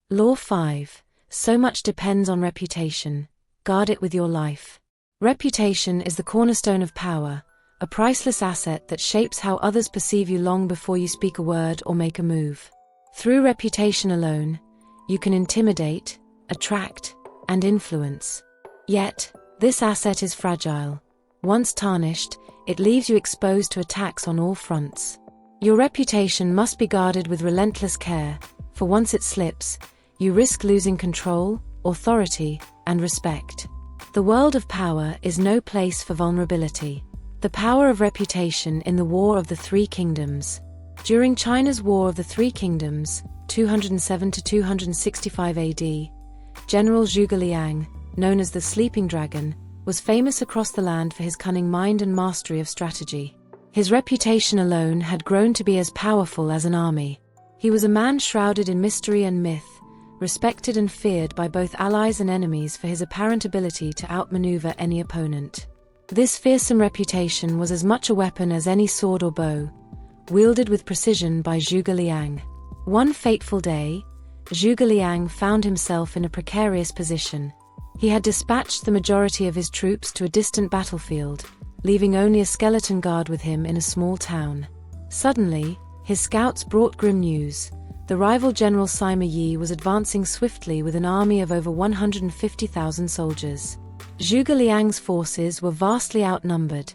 Law 5. So much depends on reputation. Guard it with your life. Reputation is the cornerstone of power, a priceless asset that shapes how others perceive you long before you speak a word or make a move. Through reputation alone, you can intimidate, attract, and influence. Yet, this asset is fragile. Once tarnished, it leaves you exposed to attacks on all fronts. Your reputation must be guarded with relentless care, for once it slips, you risk losing control, authority, and respect. The world of power is no place for vulnerability. The power of reputation in the War of the Three Kingdoms. During China's War of the Three Kingdoms, 207 to 265 AD, General Zhuge Liang, known as the Sleeping Dragon, was famous across the land for his cunning mind and mastery of strategy. His reputation alone had grown to be as powerful as an army. He was a man shrouded in mystery and myth, respected and feared by both allies and enemies for his apparent ability to outmaneuver any opponent. This fearsome reputation was as much a weapon as any sword or bow, wielded with precision by Zhuge Liang. One fateful day, Zhuge Liang found himself in a precarious position. He had dispatched the majority of his troops to a distant battlefield, leaving only a skeleton guard with him in a small town. Suddenly, his scouts brought grim news. The rival general Sima Yi was advancing swiftly with an army of over 150,000 soldiers. Zhuge Liang's forces were vastly outnumbered.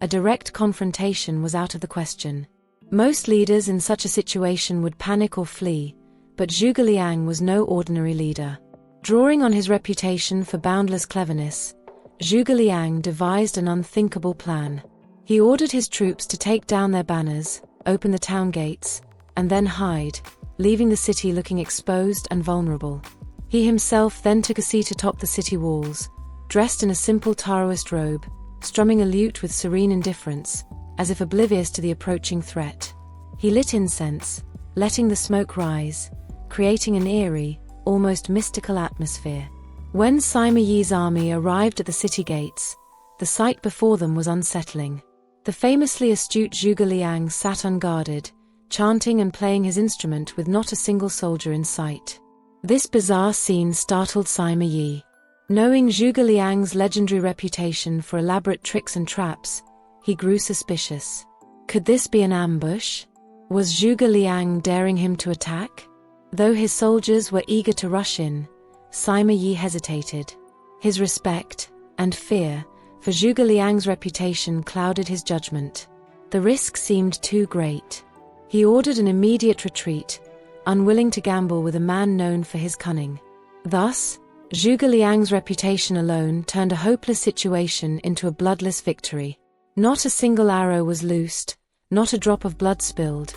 A direct confrontation was out of the question. Most leaders in such a situation would panic or flee, but Zhuge Liang was no ordinary leader. Drawing on his reputation for boundless cleverness, Zhuge Liang devised an unthinkable plan. He ordered his troops to take down their banners, open the town gates, and then hide, leaving the city looking exposed and vulnerable. He himself then took a seat atop the city walls, dressed in a simple Taoist robe, strumming a lute with serene indifference, as if oblivious to the approaching threat. He lit incense, letting the smoke rise, creating an eerie, almost mystical atmosphere. When Sima Yi's army arrived at the city gates, the sight before them was unsettling. The famously astute Zhuge Liang sat unguarded, chanting and playing his instrument with not a single soldier in sight. This bizarre scene startled Sima Yi. Knowing Zhuge Liang's legendary reputation for elaborate tricks and traps, he grew suspicious. Could this be an ambush? Was Zhuge Liang daring him to attack? Though his soldiers were eager to rush in, Sima Yi hesitated. His respect and fear for Zhuge Liang's reputation clouded his judgment. The risk seemed too great. He ordered an immediate retreat, unwilling to gamble with a man known for his cunning. Thus, Zhuge Liang's reputation alone turned a hopeless situation into a bloodless victory. Not a single arrow was loosed, not a drop of blood spilled,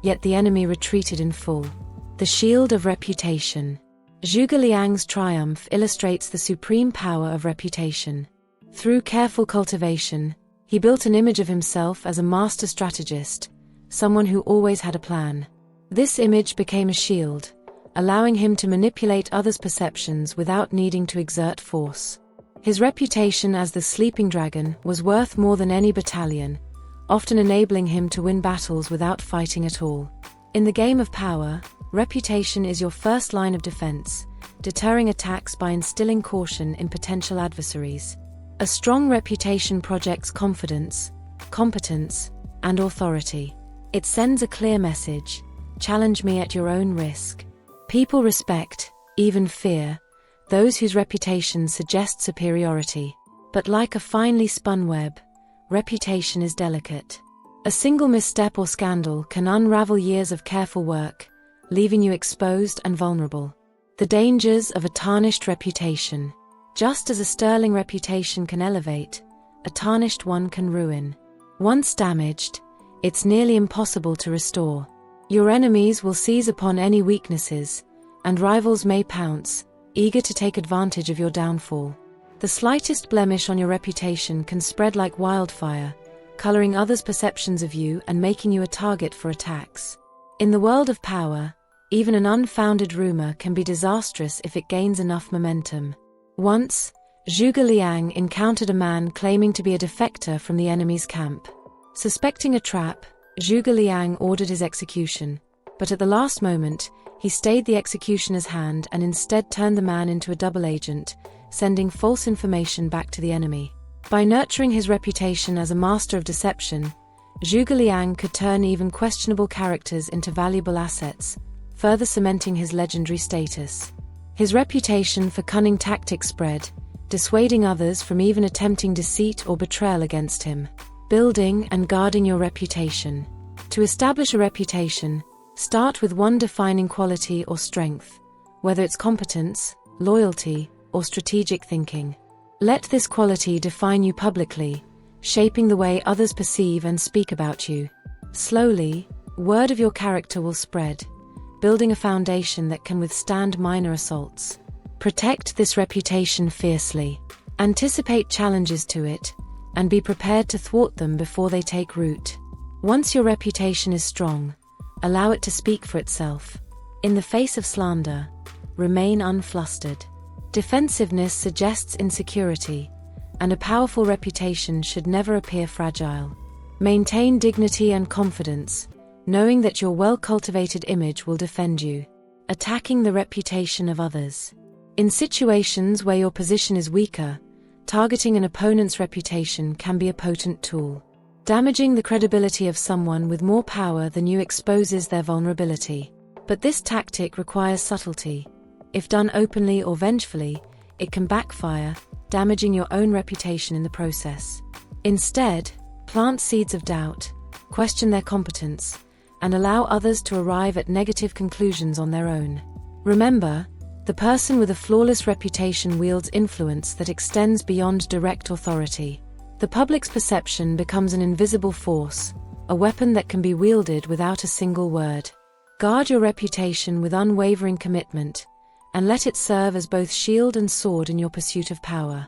yet the enemy retreated in full. The shield of reputation. Zhuge Liang's triumph illustrates the supreme power of reputation. Through careful cultivation, he built an image of himself as a master strategist, someone who always had a plan. This image became a shield, allowing him to manipulate others' perceptions without needing to exert force. His reputation as the Sleeping Dragon was worth more than any battalion, often enabling him to win battles without fighting at all. In the game of power, reputation is your first line of defense, deterring attacks by instilling caution in potential adversaries. A strong reputation projects confidence, competence, and authority. It sends a clear message: challenge me at your own risk. People respect, even fear, those whose reputation suggests superiority. But like a finely spun web, reputation is delicate. A single misstep or scandal can unravel years of careful work, leaving you exposed and vulnerable. The dangers of a tarnished reputation. Just as a sterling reputation can elevate, a tarnished one can ruin. Once damaged, it's nearly impossible to restore. Your enemies will seize upon any weaknesses, and rivals may pounce, eager to take advantage of your downfall. The slightest blemish on your reputation can spread like wildfire, coloring others' perceptions of you and making you a target for attacks. In the world of power, even an unfounded rumor can be disastrous if it gains enough momentum. Once, Zhuge Liang encountered a man claiming to be a defector from the enemy's camp. Suspecting a trap, Zhuge Liang ordered his execution, but at the last moment, He stayed the executioner's hand and instead turned the man into a double agent, sending false information back to the enemy. By nurturing his reputation as a master of deception, Zhuge Liang could turn even questionable characters into valuable assets, further cementing his legendary status. His reputation for cunning tactics spread, dissuading others from even attempting deceit or betrayal against him. Building and guarding your reputation. To establish a reputation, start with one defining quality or strength, whether it's competence, loyalty, or strategic thinking. Let this quality define you publicly, shaping the way others perceive and speak about you. Slowly, word of your character will spread, building a foundation that can withstand minor assaults. Protect this reputation fiercely. Anticipate challenges to it, and be prepared to thwart them before they take root. Once your reputation is strong, allow it to speak for itself. In the face of slander, remain unflustered. Defensiveness suggests insecurity, and a powerful reputation should never appear fragile. Maintain dignity and confidence, knowing that your well-cultivated image will defend you. Attacking the reputation of others. In situations where your position is weaker, targeting an opponent's reputation can be a potent tool. Damaging the credibility of someone with more power than you exposes their vulnerability. But this tactic requires subtlety. If done openly or vengefully, it can backfire, damaging your own reputation in the process. Instead, plant seeds of doubt, question their competence, and allow others to arrive at negative conclusions on their own. Remember, the person with a flawless reputation wields influence that extends beyond direct authority. The public's perception becomes an invisible force, a weapon that can be wielded without a single word. Guard your reputation with unwavering commitment, and let it serve as both shield and sword in your pursuit of power.